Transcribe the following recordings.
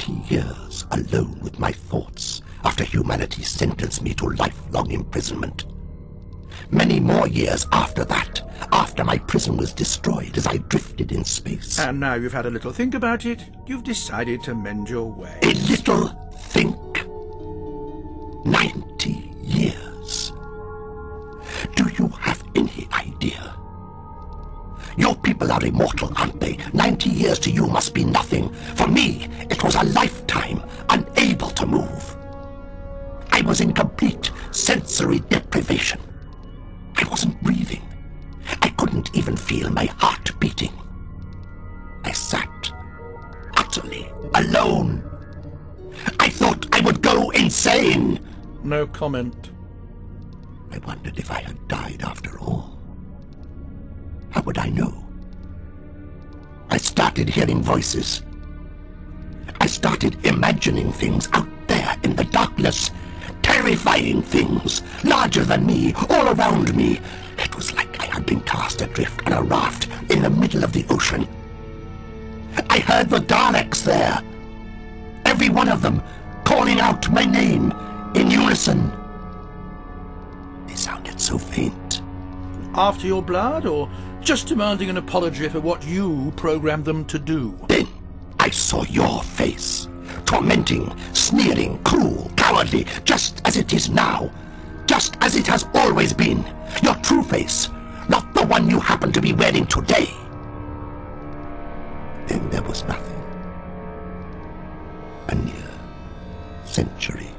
90 years alone with my thoughts after humanity sentenced me to lifelong imprisonment. Many more years after that, after my prison was destroyed as I drifted in space. And now you've had a little think about it, you've decided to mend your ways. A little think? 90 years. Do you have any idea? Your people are immortal, aren't they? 90 years to you must be nothing. For me, it was a lifetime, unable to move. I was in complete sensory deprivation. I wasn't breathing. I couldn't even feel my heart beating. I sat, utterly alone. I thought I would go insane. No comment. I wondered if I had died after all. How would I know? I started hearing voices. I started imagining things out there in the darkness. Terrifying things, larger than me, all around me. It was like I had been cast adrift on a raft in the middle of the ocean. I heard the Daleks there. Every one of them calling out my name in unison. They sounded so faint. After your blood, or just demanding an apology for what you programmed them to do? Then I saw your face. Tormenting, sneering, cruel, cowardly, just as it is now. Just as it has always been. Your true face, not the one you happen to be wearing today. Then there was nothing. A near century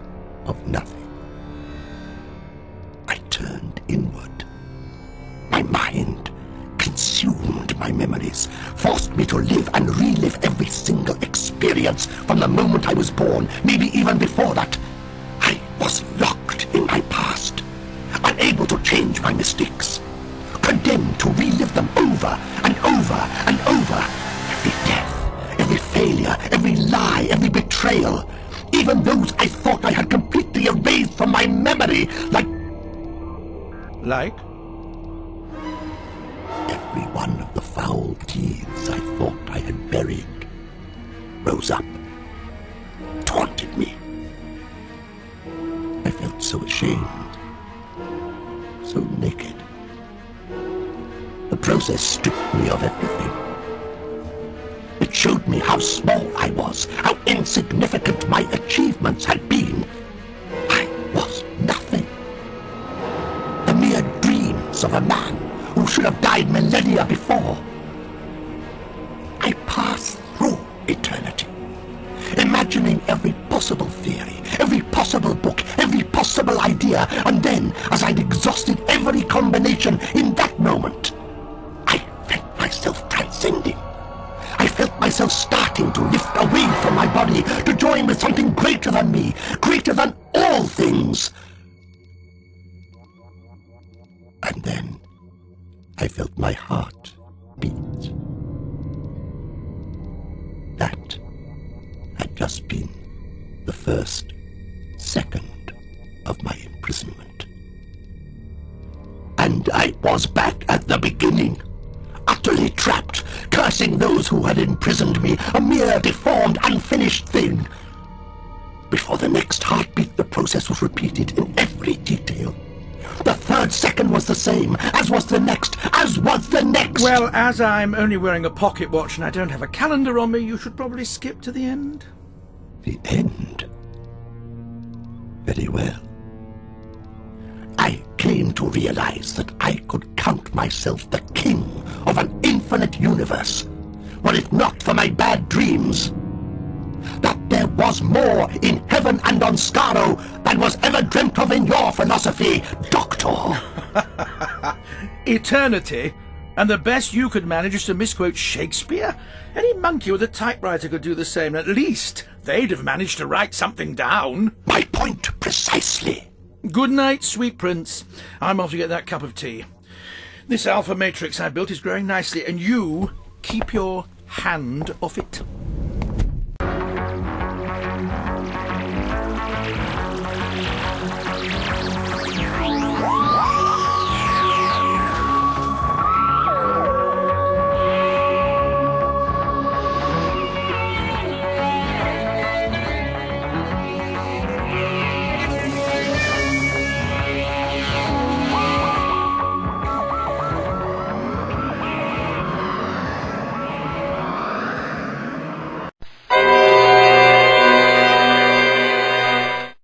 of nothing. I turned inward. My mind consumed my memories, forced me to live and relive every single experience from the moment I was born, maybe even before that. I was locked in my past, unable to change my mistakes, condemned to relive them over and over and over. Every death, every failure, every lie, every betrayal, even those I thought I had completely erased from my memory, like... Every one of the foul deeds I thought I had buried rose up, taunted me. I felt so ashamed, so naked. The process stripped me of everything. It showed me how small I was, how insignificant my achievements had been. I was nothing. The mere dreams of a man who should have died millennia before. I passed through eternity, imagining every possible theory, every possible book, every possible idea, and then, as I'd exhausted every combination in that moment, I felt myself transcending. I felt myself starting to lift away from my body, to join with something greater than me, greater than all things. And then I felt my heart beat. That had just been the first second of my imprisonment. And I was back at the beginning, utterly trapped, cursing those who had imprisoned me, a mere deformed, unfinished thing. Before the next heartbeat, the process was repeated in every detail. The third second was the same, as was the next, as was the next. Well, as I'm only wearing a pocket watch and I don't have a calendar on me, you should probably skip to the end. The end? Very well. I came to realize that I could count myself the king of an infinite universe, were it not for my bad dreams. That there was more in heaven and on Skaro than was ever dreamt of in your philosophy, Doctor. Eternity? And the best you could manage is to misquote Shakespeare? Any monkey with a typewriter could do the same. At least they'd have managed to write something down. My point precisely. Good night, sweet prince. I'm off to get that cup of tea. This alpha matrix I built is growing nicely, and you keep your hand off it.